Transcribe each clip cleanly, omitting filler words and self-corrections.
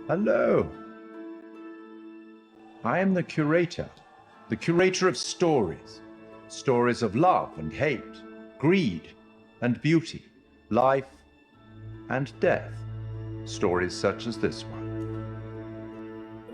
Hello. I am the curator of stories. Stories of love and hate, greed and beauty, life and death. Stories such as this one.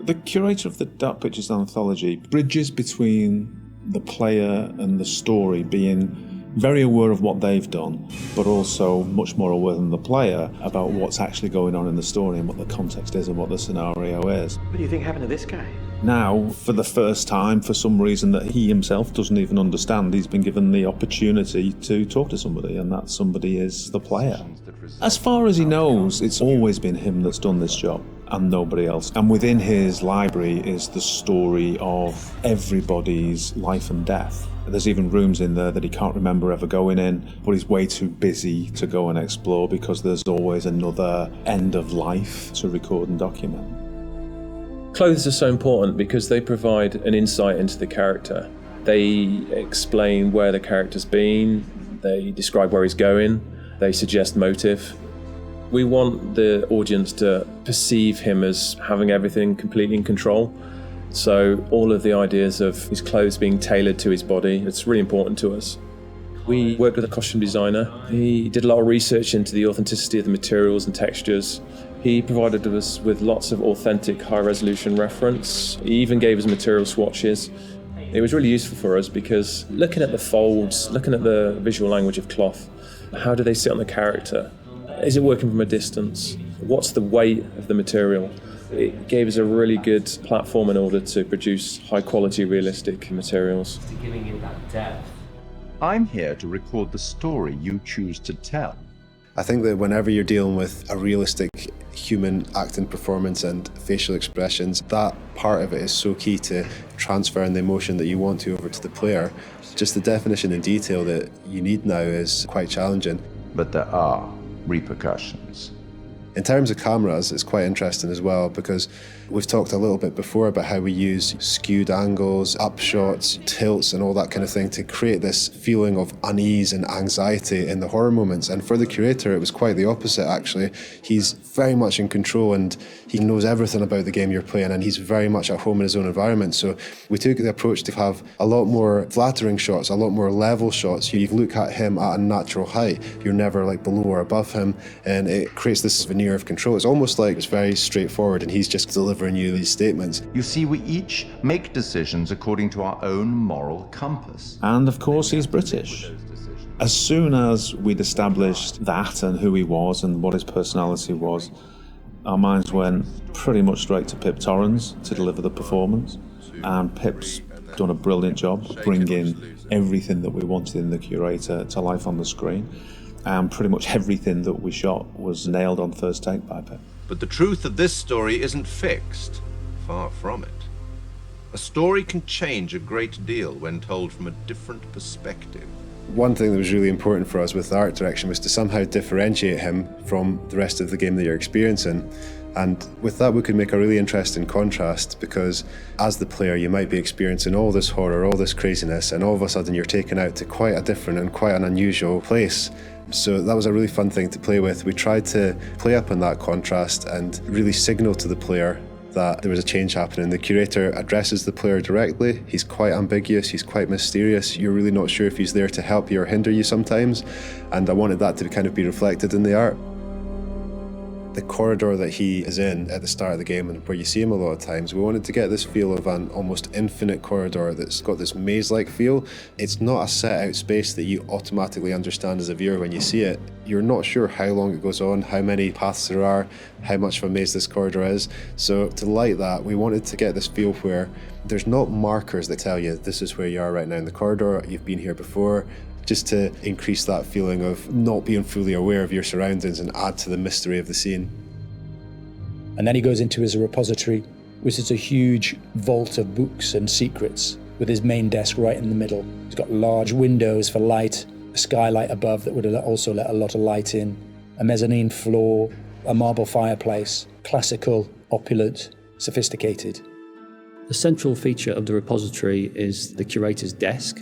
The curator of the Dark Pictures anthology bridges between the player and the story, being very aware of what they've done, but also much more aware than the player about what's actually going on in the story and what the context is and what the scenario is. What do you think happened to this guy? Now, for the first time, for some reason that he himself doesn't even understand, he's been given the opportunity to talk to somebody, and that somebody is the player. As far as he knows, it's always been him that's done this job, and nobody else. And within his library is the story of everybody's life and death. There's even rooms in there that he can't remember ever going in, but he's way too busy to go and explore because there's always another end of life to record and document. Clothes are so important because they provide an insight into the character. They explain where the character's been, they describe where he's going, they suggest motive. We want the audience to perceive him as having everything completely in control. So all of the ideas of his clothes being tailored to his body, it's really important to us. We worked with a costume designer. He did a lot of research into the authenticity of the materials and textures. He provided us with lots of authentic high-resolution reference. He even gave us material swatches. It was really useful for us because looking at the folds, looking at the visual language of cloth, how do they sit on the character? Is it working from a distance? What's the weight of the material? It gave us a really good platform in order to produce high-quality, realistic materials. Giving it that depth. I'm here to record the story you choose to tell. I think that whenever you're dealing with a realistic human acting performance and facial expressions, that part of it is so key to transferring the emotion that you want to over to the player. Just the definition and detail that you need now is quite challenging. But there are repercussions. In terms of cameras, it's quite interesting as well because we've talked a little bit before about how we use skewed angles, upshots, tilts and all that kind of thing to create this feeling of unease and anxiety in the horror moments. And for the curator, it was quite the opposite actually. He's very much in control and he knows everything about the game you're playing and he's very much at home in his own environment. So we took the approach to have a lot more flattering shots, a lot more level shots. You look at him at a natural height. You're never like below or above him and it creates this veneer of control. It's almost like it's very straightforward and he's just delivering you these statements. You see, we each make decisions according to our own moral compass. And of course he's British. As soon as we'd established that and who he was and what his personality was, our minds went pretty much straight to Pip Torrens to deliver the performance. And Pip's done a brilliant job bringing everything that we wanted in the curator to life on the screen. And pretty much everything that we shot was nailed on first take by Pip. But the truth of this story isn't fixed. Far from it. A story can change a great deal when told from a different perspective. One thing that was really important for us with the art direction was to somehow differentiate him from the rest of the game that you're experiencing. And with that we could make a really interesting contrast because as the player you might be experiencing all this horror, all this craziness, and all of a sudden you're taken out to quite a different and quite an unusual place. So that was a really fun thing to play with. We tried to play up on that contrast and really signal to the player that there was a change happening. The curator addresses the player directly. He's quite ambiguous, he's quite mysterious. You're really not sure if he's there to help you or hinder you sometimes. And I wanted that to kind of be reflected in the art. The corridor that he is in at the start of the game and where you see him a lot of times, we wanted to get this feel of an almost infinite corridor that's got this maze-like feel. It's not a set out space that you automatically understand as a viewer when you see it. You're not sure how long it goes on, how many paths there are, how much of a maze this corridor is. So to light that, we wanted to get this feel where there's not markers that tell you this is where you are right now in the corridor, you've been here before, just to increase that feeling of not being fully aware of your surroundings and add to the mystery of the scene. And then he goes into his repository, which is a huge vault of books and secrets, with his main desk right in the middle. He's got large windows for light, a skylight above that would also let a lot of light in, a mezzanine floor, a marble fireplace, classical, opulent, sophisticated. The central feature of the repository is the curator's desk.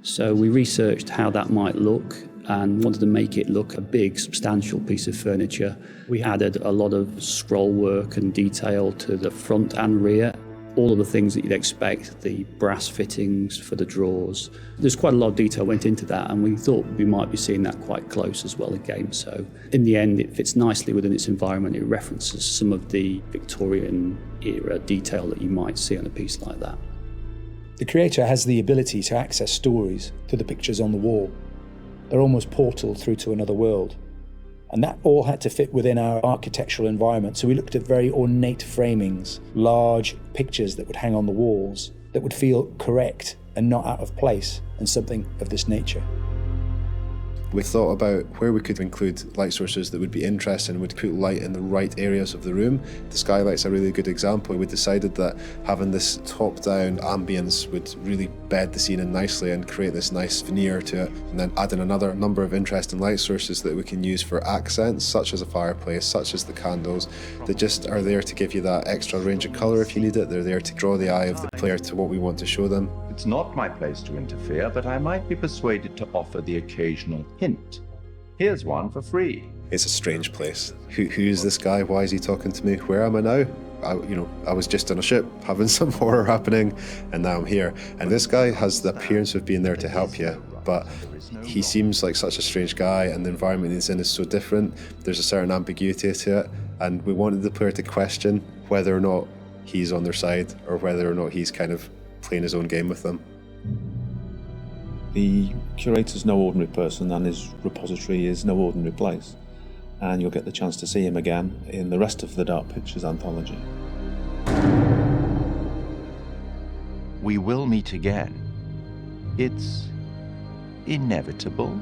So we researched how that might look and wanted to make it look a big, substantial piece of furniture. We added a lot of scroll work and detail to the front and rear. All of the things that you'd expect, the brass fittings for the drawers. There's quite a lot of detail went into that, and we thought we might be seeing that quite close as well again. So in the end, it fits nicely within its environment. It references some of the Victorian era detail that you might see on a piece like that. The creator has the ability to access stories through the pictures on the wall. They're almost portal through to another world. And that all had to fit within our architectural environment. So we looked at very ornate framings, large pictures that would hang on the walls, that would feel correct and not out of place, and something of this nature. We thought about where we could include light sources that would be interesting and would put light in the right areas of the room. The skylight's a really good example. We decided that having this top-down ambience would really bed the scene in nicely and create this nice veneer to it. And then adding another number of interesting light sources that we can use for accents, such as a fireplace, such as the candles, that just are there to give you that extra range of colour if you need it. They're there to draw the eye of the player to what we want to show them. It's not my place to interfere, but I might be persuaded to offer the occasional hint. Here's one for free. It's a strange place. Who's this guy? Why is he talking to me? Where am I now? I was just on a ship having some horror happening, and now I'm here. And this guy has the appearance of being there to help you, but he seems like such a strange guy, and the environment he's in is so different. There's a certain ambiguity to it, and we wanted the player to question whether or not he's on their side or whether or not he's kind of playing his own game with them. The curator's no ordinary person, and his repository is no ordinary place. And you'll get the chance to see him again in the rest of the Dark Pictures anthology. We will meet again. It's inevitable.